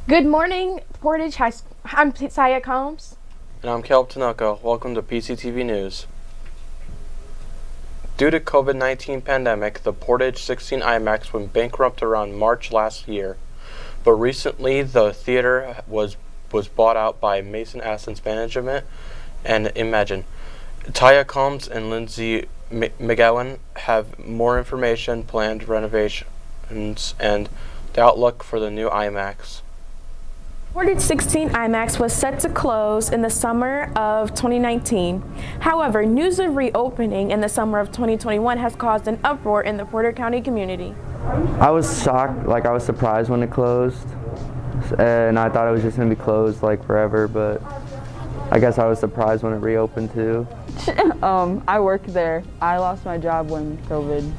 Good morning, Portage High School. I'm Saya Combs. And I'm Caleb Tanaka. Welcome to PCTV News. Due to COVID-19 pandemic, the Portage 16 IMAX went bankrupt around March last year. But recently, the theater was bought out by Mason Assens Management and Imagine. Taya Combs and Lindsay McGowan have more information, planned renovations, and the outlook for the new IMAX. Portage 16 IMAX was set to close in the summer of 2019. However, news of reopening in the summer of 2021 has caused an uproar in the Porter County community. I was shocked, I was surprised when it closed, and I thought it was just going to be closed forever, but I guess I was surprised when it reopened too. I work there. I lost my job when COVID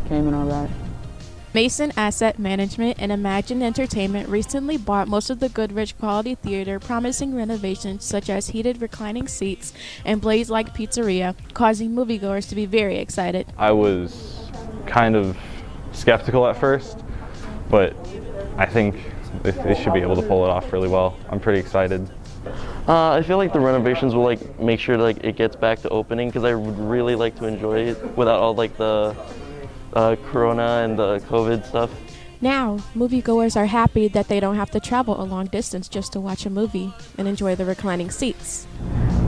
came and all that. Mason Asset Management and Imagine Entertainment recently bought most of the Goodrich Quality Theater, promising renovations such as heated reclining seats and Blaze-like pizzeria, causing moviegoers to be very excited. I was kind of skeptical at first, but I think they should be able to pull it off really well. I'm pretty excited. I feel like the renovations will make sure it gets back to opening, because I would really like to enjoy it without all the Corona and the COVID stuff. Now, moviegoers are happy that they don't have to travel a long distance just to watch a movie and enjoy the reclining seats.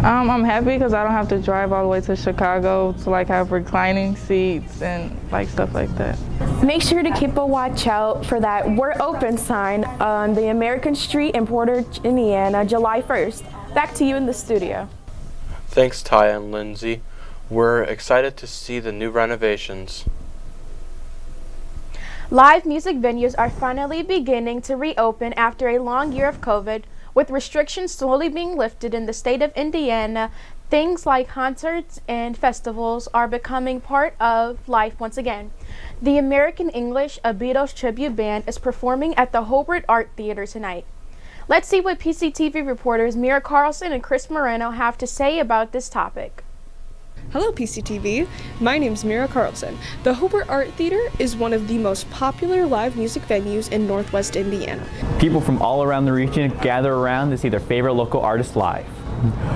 I'm happy because I don't have to drive all the way to Chicago to have reclining seats and stuff like that. Make sure to keep a watch out for that "We're Open" sign on the American Street in Portage, Indiana, July 1st. Back to you in the studio. Thanks, Taya and Lindsay. We're excited to see the new renovations. Live music venues are finally beginning to reopen after a long year of COVID, with restrictions slowly being lifted in the state of Indiana. Things like concerts and festivals are becoming part of life once again. The American English, a Beatles tribute band, is performing at the Hobart Art Theater tonight. Let's see what PCTV reporters Mira Carlson and Chris Moreno have to say about this topic. Hello PCTV, my name's Mira Carlson. The Hobart Art Theater is one of the most popular live music venues in Northwest Indiana. People from all around the region gather around to see their favorite local artists live.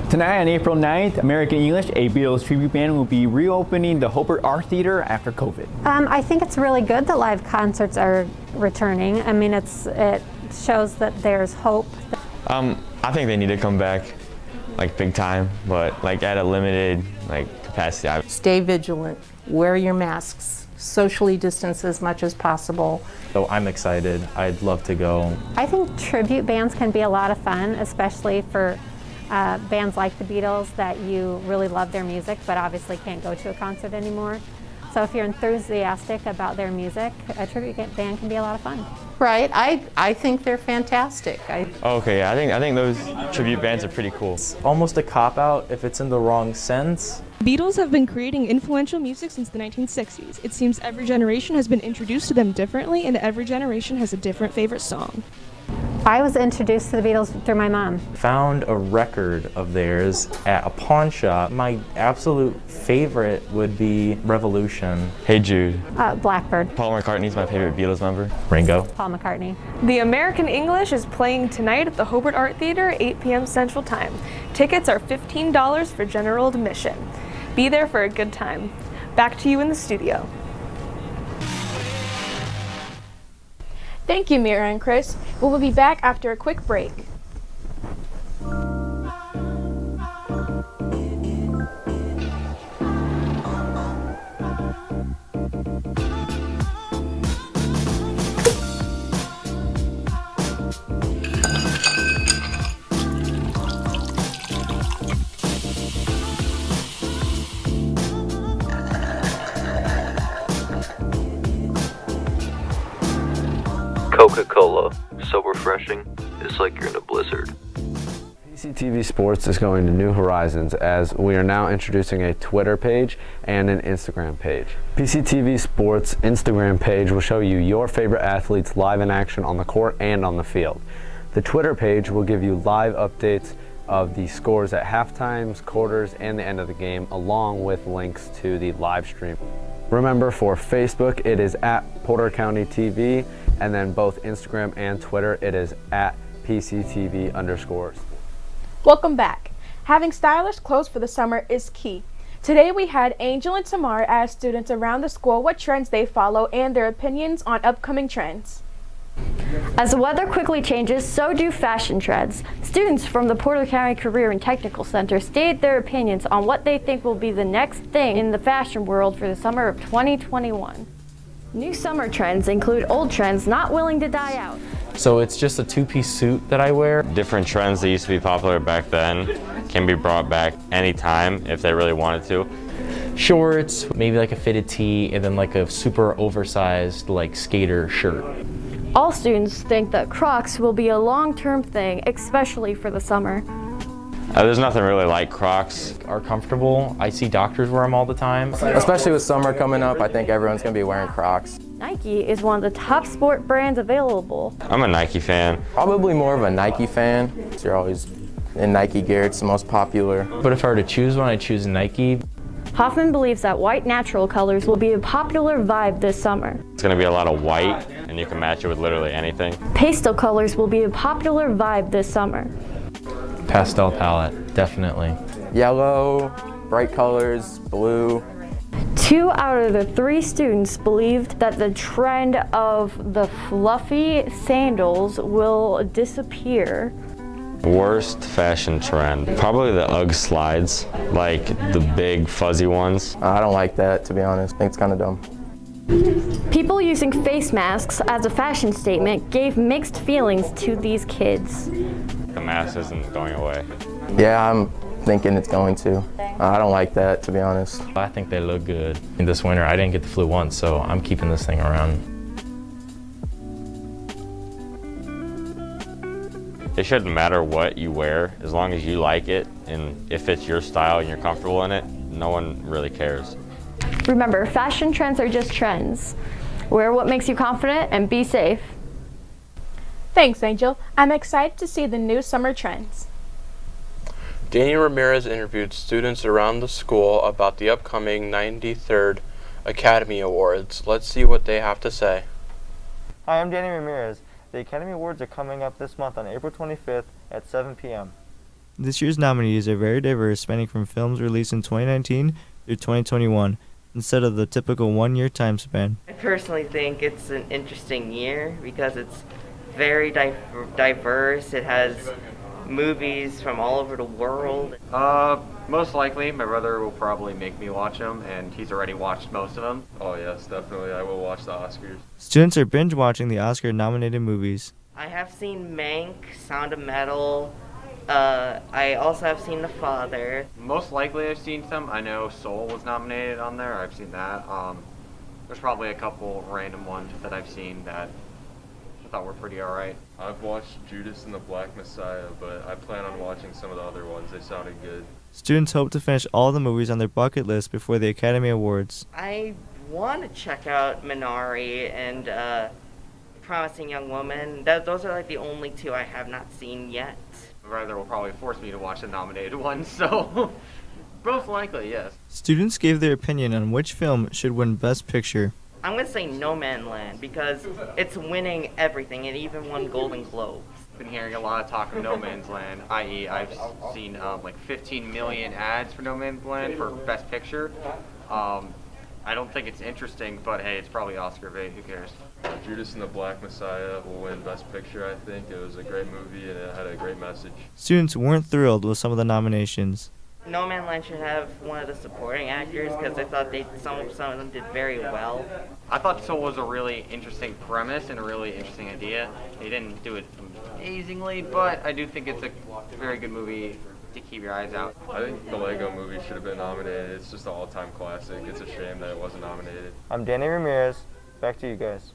Tonight on April 9th, American English, a Beatles tribute band, will be reopening the Hobart Art Theater after COVID. I think it's really good that live concerts are returning. I mean, it shows that there's hope. I think they need to come back big time, but at a limited capacity. Stay vigilant, wear your masks, socially distance as much as possible. So I'm excited. I'd love to go. I think tribute bands can be a lot of fun, especially for bands like the Beatles that you really love their music but obviously can't go to a concert anymore. So if you're enthusiastic about their music, a tribute band can be a lot of fun. Right, I think they're fantastic. Okay, I think those tribute bands are pretty cool. It's almost a cop-out if it's in the wrong sense. Beatles have been creating influential music since the 1960s. It seems every generation has been introduced to them differently, and every generation has a different favorite song. I was introduced to the Beatles through my mom. Found a record of theirs at a pawn shop. My absolute favorite would be Revolution. Hey Jude. Blackbird. Paul McCartney's my favorite Beatles member. Ringo. Paul McCartney. The American English is playing tonight at the Hobart Art Theater at 8 p.m. Central Time. Tickets are $15 for general admission. Be there for a good time. Back to you in the studio. Thank you, Mira and Chris. We will be back after a quick break. Coca-Cola, so refreshing, it's like you're in a blizzard. PCTV Sports is going to new horizons as we are now introducing a Twitter page and an Instagram page. PCTV Sports Instagram page will show you your favorite athletes live in action on the court and on the field. The Twitter page will give you live updates of the scores at halftimes, quarters, and the end of the game, along with links to the live stream. Remember, for Facebook, it is at Porter County TV, And then both Instagram and Twitter, it is at PCTV_. Welcome back. Having stylish clothes for the summer is key. Today we had Angel and Tamar ask students around the school what trends they follow and their opinions on upcoming trends. As the weather quickly changes, so do fashion trends. Students from the Porter County Career and Technical Center stated their opinions on what they think will be the next thing in the fashion world for the summer of 2021. New summer trends include old trends not willing to die out. So it's just a two-piece suit that I wear. Different trends that used to be popular back then can be brought back anytime if they really wanted to. Shorts, maybe like a fitted tee, and then like a super oversized like skater shirt. All students think that Crocs will be a long-term thing, especially for the summer. There's nothing really like Crocs. Are comfortable. I see doctors wear them all the time. Especially with summer coming up, I think everyone's going to be wearing Crocs. Nike is one of the top sport brands available. I'm a Nike fan. Probably more of a Nike fan. You're always in Nike gear, it's the most popular. But if I were to choose one, I'd choose Nike. Hoffman believes that white natural colors will be a popular vibe this summer. It's going to be a lot of white, and you can match it with literally anything. Pastel colors will be a popular vibe this summer. Pastel palette, definitely. Yellow, bright colors, blue. 2 out of the 3 students believed that the trend of the fluffy sandals will disappear. Worst fashion trend, probably the UGG slides, like the big fuzzy ones. I don't like that, to be honest. I think it's kind of dumb. People using face masks as a fashion statement gave mixed feelings to these kids. The mask isn't going away. Yeah, I'm thinking it's going to. I don't like that, to be honest. I think they look good. In this winter, I didn't get the flu once, so I'm keeping this thing around. It shouldn't matter what you wear, as long as you like it, and if it's your style and you're comfortable in it, no one really cares. Remember, fashion trends are just trends. Wear what makes you confident and be safe. Thanks, Angel. I'm excited to see the new summer trends. Danny Ramirez interviewed students around the school about the upcoming 93rd Academy Awards. Let's see what they have to say. Hi, I'm Danny Ramirez. The Academy Awards are coming up this month on April 25th at 7 p.m. This year's nominees are very diverse, spanning from films released in 2019 through 2021, instead of the typical one-year time span. I personally think it's an interesting year because it's very diverse. It has movies from all over the world. Most likely, my brother will probably make me watch them, and he's already watched most of them. Oh yes, definitely. I will watch the Oscars. Students are binge-watching the Oscar-nominated movies. I have seen Mank, Sound of Metal. I also have seen The Father. Most likely I've seen some. I know Soul was nominated on there. I've seen that. There's probably a couple random ones that I've seen that I thought were pretty alright. I've watched Judas and the Black Messiah, but I plan on watching some of the other ones. They sounded good. Students hope to finish all the movies on their bucket list before the Academy Awards. I want to check out Minari and Promising Young Woman. Those are like the only two I have not seen yet. My brother will probably force me to watch the nominated ones, so most likely, yes. Students gave their opinion on which film should win Best Picture. I'm going to say No Man's Land because it's winning everything. It even won Golden Globes. Been hearing a lot of talk of No Man's Land, i.e. I've seen like 15 million ads for No Man's Land for Best Picture. I don't think it's interesting, but hey, it's probably Oscar bait, who cares? Judas and the Black Messiah will win Best Picture, I think. It was a great movie and it had a great message. Students weren't thrilled with some of the nominations. No Man's Land should have one of the supporting actors because I thought some of them did very well. I thought Soul was a really interesting premise and a really interesting idea. They didn't do it amazingly, but I do think it's a very good movie to keep your eyes out. I think the Lego movie should have been nominated. It's just an all-time classic. It's a shame that it wasn't nominated. I'm Danny Ramirez. Back to you guys.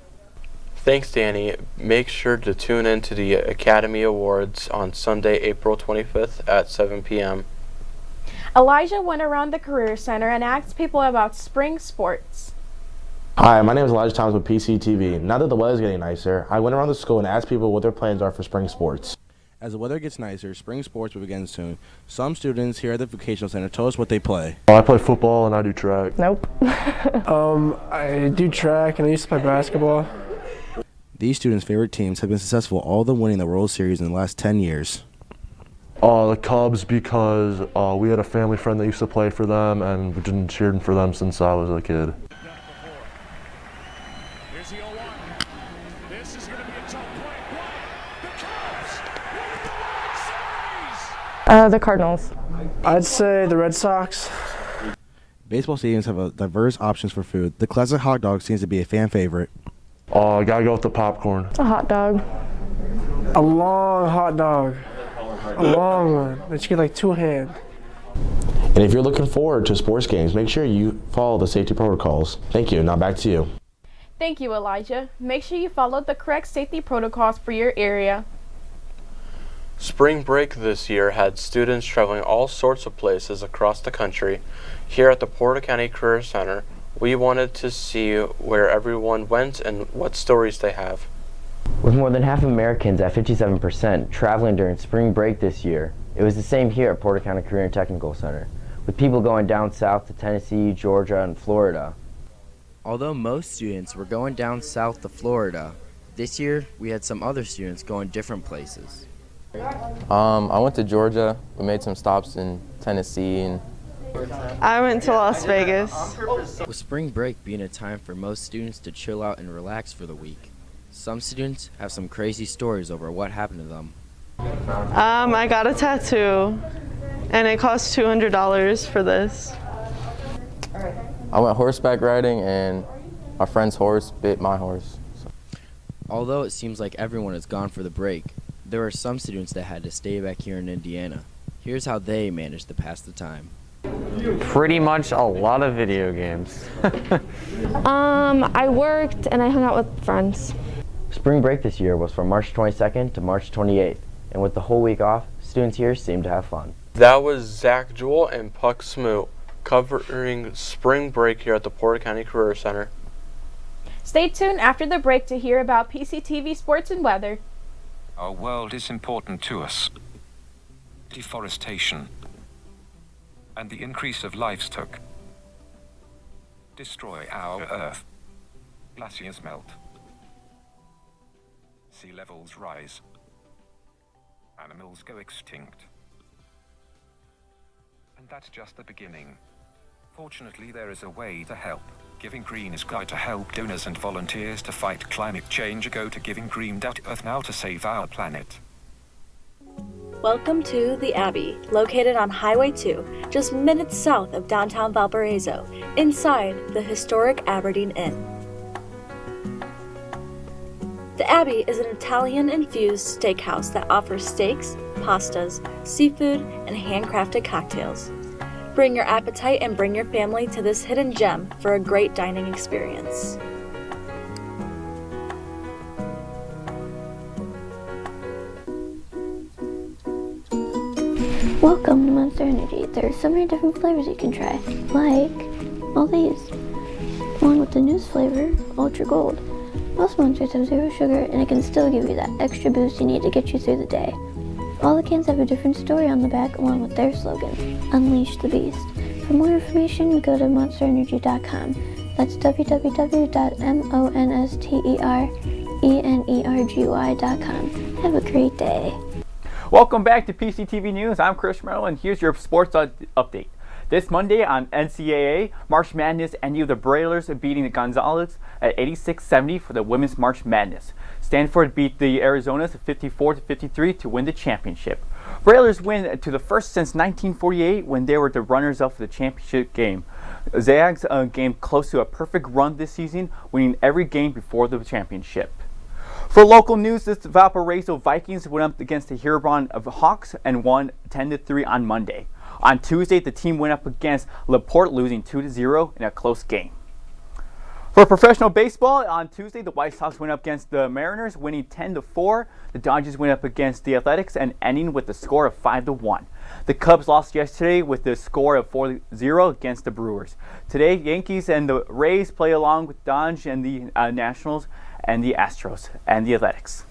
Thanks, Danny. Make sure to tune in to the Academy Awards on Sunday, April 25th at 7 p.m. Elijah went around the Career Center and asked people about spring sports. Hi, my name is Elijah Thomas with PCTV. Now that the weather's getting nicer, I went around the school and asked people what their plans are for spring sports. As the weather gets nicer, spring sports will begin soon. Some students here at the vocational center told us what they play. I play football and I do track. Nope. I do track and I used to play basketball. These students' favorite teams have been successful, all of them winning the World Series in the last 10 years. The Cubs, because we had a family friend that used to play for them, and we've been cheering for them since I was a kid. The Cardinals. I'd say the Red Sox. Baseball stadiums have a diverse options for food. The classic hot dog seems to be a fan favorite. Gotta go with the popcorn. A hot dog. A long hot dog. A long one that you get like two hands. And if you're looking forward to sports games, make sure you follow the safety protocols. Thank you. Now back to you. Thank you, Elijah. Make sure you follow the correct safety protocols for your area. Spring break this year had students traveling all sorts of places across the country. Here at the Porter County Career Center, we wanted to see where everyone went and what stories they have. With more than half of Americans at 57% traveling during spring break this year, it was the same here at Porter County Career and Technical Center, with people going down south to Tennessee, Georgia, and Florida. Although most students were going down south to Florida, this year we had some other students going different places. I went to Georgia. We made some stops in Tennessee, and I went to Las Vegas. With spring break being a time for most students to chill out and relax for the week, some students have some crazy stories over what happened to them. I got a tattoo, and it cost $200 for this. I went horseback riding, and my friend's horse bit my horse. Although it seems like everyone is gone for the break, there are some students that had to stay back here in Indiana. Here's how they managed to pass the time. Pretty much a lot of video games. I worked and I hung out with friends. Spring break this year was from March 22nd to March 28th, and with the whole week off, students here seemed to have fun. That was Zach Jewell and Puck Smoot covering spring break here at the Porter County Career Center. Stay tuned after the break to hear about PCTV sports and weather. Our world is important to us. Deforestation and the increase of livestock destroy our Earth. Glaciers melt. Sea levels rise. Animals go extinct. And that's just the beginning. Fortunately, there is a way to help. Giving Green is going to help donors and volunteers to fight climate change. Go to givinggreen.earth now to save our planet. Welcome to The Abbey, located on Highway 2, just minutes south of downtown Valparaiso, inside the historic Aberdeen Inn. The Abbey is an Italian-infused steakhouse that offers steaks, pastas, seafood, and handcrafted cocktails. Bring your appetite and bring your family to this hidden gem for a great dining experience. Welcome to Monster Energy. There are so many different flavors you can try, like all these. Along with the newest flavor, Ultra Gold. Most monsters have zero sugar and it can still give you that extra boost you need to get you through the day. All the cans have a different story on the back along with their slogan, Unleash the Beast. For more information, go to monsterenergy.com. That's www.monsterenergy.com. Have a great day. Welcome back to PCTV News. I'm Chris Merrill, and here's your sports update. This Monday on NCAA, March Madness ended with the Brailers beating the Gonzales at 86-70 for the Women's March Madness. Stanford beat the Arizonas 54-53 to win the championship. Brailers win to the first since 1948 when they were the runners-up for the championship game. Zags came close to a perfect run this season, winning every game before the championship. For local news, the Valparaiso Vikings went up against the Huron Hawks and won 10-3 on Monday. On Tuesday, the team went up against LaPorte, losing 2-0 in a close game. For professional baseball, on Tuesday, the White Sox went up against the Mariners, winning 10-4. The Dodgers went up against the Athletics and ending with a score of 5-1. The Cubs lost yesterday with the score of 4-0 against the Brewers. Today, Yankees and the Rays play along with Dodge and the Nationals and the Astros and the Athletics.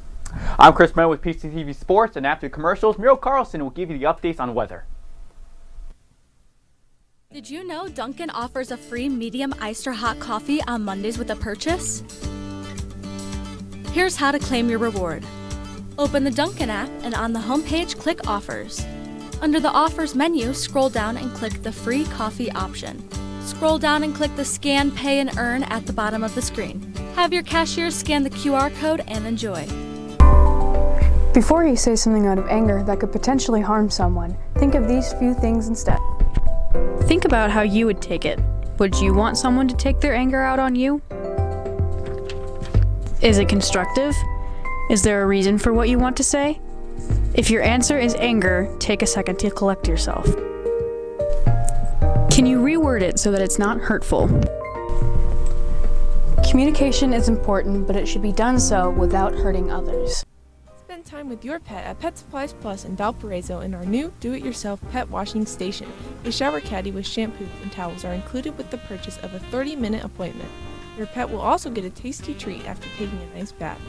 I'm Chris Merrill with PCTV Sports, and after commercials, Muriel Carlson will give you the updates on weather. Did you know Dunkin' offers a free medium iced or hot coffee on Mondays with a purchase? Welcome to Monster Energy. There are so many different flavors you can try, like all these. One with the newest flavor, Ultra Gold. Most monsters have zero sugar and it can still give you that extra boost you need to get you through the day. All the cans have a different story on the back along with their slogan, Unleash the Beast. For more information, go to monsterenergy.com. That's www.monsterenergy.com. Have a great day. Welcome back to PCTV Sports, and after commercials, Muriel Carlson will give you the updates on weather. Here's how to claim your reward. Open the Dunkin' app and on the homepage, click Offers. Under the Offers menu, scroll down and click the Free Coffee option. Scroll down and click the Scan, Pay, and Earn at the bottom of the screen. Have your cashier scan the QR code and enjoy. Before you say something out of anger that could potentially harm someone, think of these few things instead. Think about how you would take it. Would you want someone to take their anger out on you? Is it constructive? Is there a reason for what you want to say? If your answer is anger, take a second to collect yourself. Can you reword it so that it's not hurtful? Communication is important, but it should be done so without hurting others. Spend time with your pet at Pet Supplies Plus in Valparaiso in our new do-it-yourself pet washing station. A shower caddy with shampoo and towels are included with the purchase of a 30-minute appointment. Your pet will also get a tasty treat after taking a nice bath.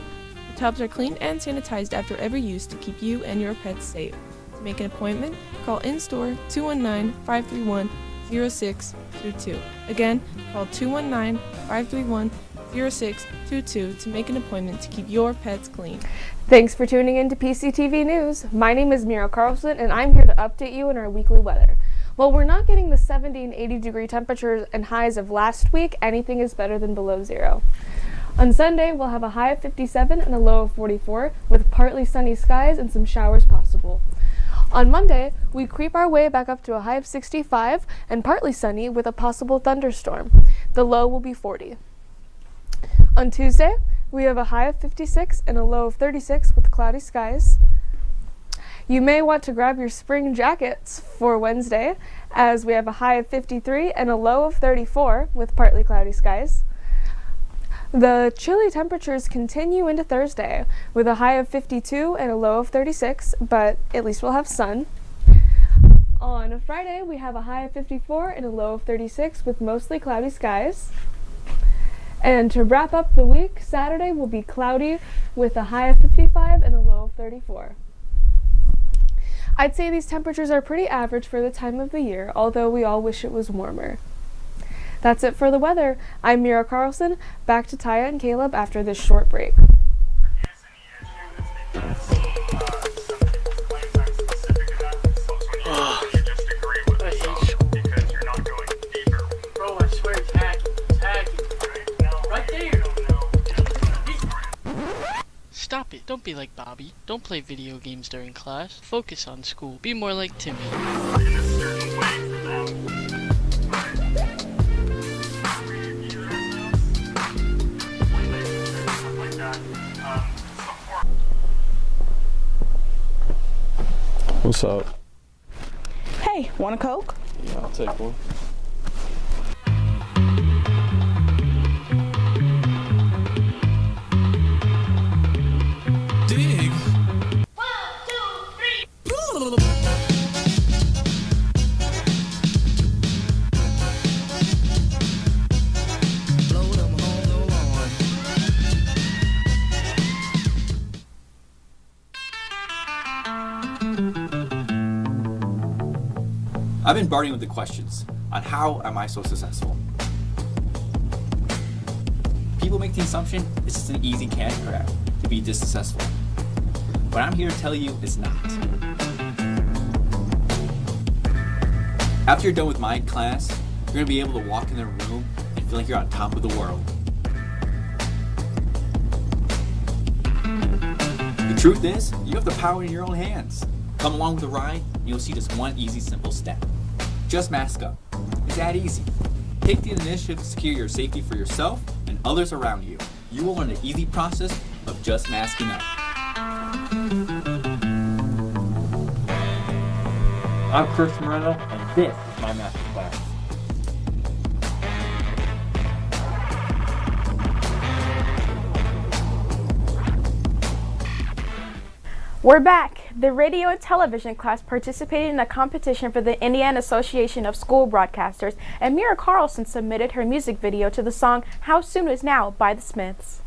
The tubs are cleaned and sanitized after every use to keep you and your pets safe. To make an appointment, call in-store 219-531-0622. Again, call 219-531-0622 to make an appointment to keep your pets clean. Thanks for tuning in to PCTV News. My name is Mira Carlson, and I'm here to update you on our weekly weather. While we're not getting the 70 and 80 degree temperatures and highs of last week, anything is better than below zero. On Sunday, we'll have a high of 57 and a low of 44, with partly sunny skies and some showers possible. On Monday, we creep our way back up to a high of 65 and partly sunny with a possible thunderstorm. The low will be 40. On Tuesday, we have a high of 56 and a low of 36 with cloudy skies. You may want to grab your spring jackets for Wednesday, as we have a high of 53 and a low of 34 with partly cloudy skies. The chilly temperatures continue into Thursday with a high of 52 and a low of 36, but at least we'll have sun. On Friday, we have a high of 54 and a low of 36 with mostly cloudy skies. And to wrap up the week, Saturday will be cloudy with a high of 55 and a low of 34. I'd say these temperatures are pretty average for the time of the year, although we all wish it was warmer. That's it for the weather. I'm Mira Carlson. Back to Taya and Caleb after this short break. Stop it. Don't be like Bobby. Don't play video games during class. Focus on school. Be more like Timmy. What's up? Hey, want a Coke? Yeah, I'll take one. Dig. 1, 2, 3. I've been burning with the questions on how am I so successful. People make the assumption it's just an easy cash grab to be this successful. But I'm here to tell you it's not. After you're done with my class, you're going to be able to walk in the room and feel like you're on top of the world. The truth is, you have the power in your own hands. Come along with the ride, and you'll see just one easy, simple step. Just mask up. It's that easy. Take the initiative to secure your safety for yourself and others around you. You will learn the easy process of just masking up. I'm Chris Moreno, and this is my master class. We're back. The radio and television class participated in a competition for the Indiana Association of School Broadcasters, and Mira Carlson submitted her music video to the song How Soon Is Now by the Smiths.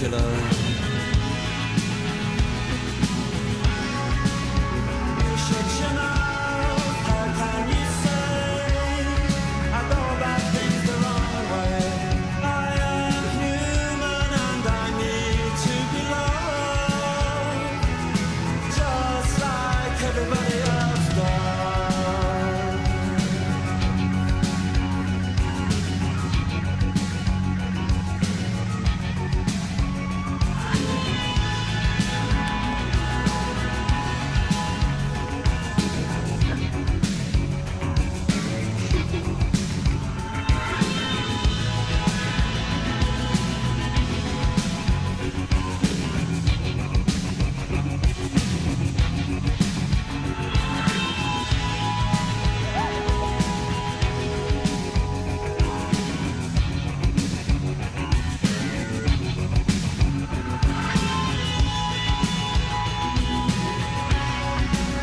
killer. You shut your mouth, how can you say I go about things the wrong way? I am human and I need to be loved, just like everybody else does.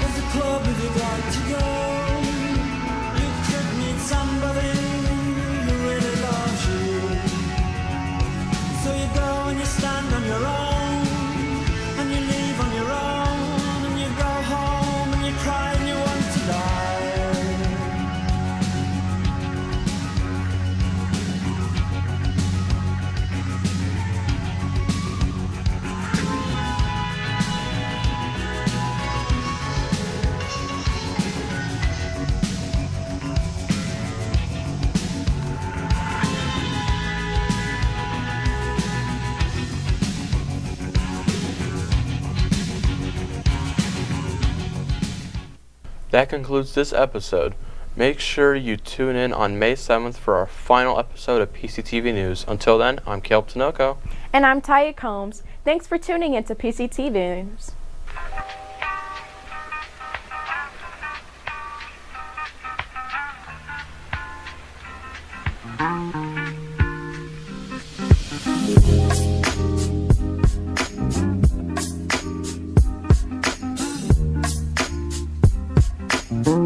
There's a club if you'd like to go. You could meet somebody who really loves you. So you go and you stand on your own, and you leave on your own, and you go home and you cry and you want to die. That concludes this episode. Make sure you tune in on May 7th for our final episode of PCTV News. Until then, I'm Caleb Tinoco. And I'm Taya Combs. Thanks for tuning in to PCTV News. Mm-hmm.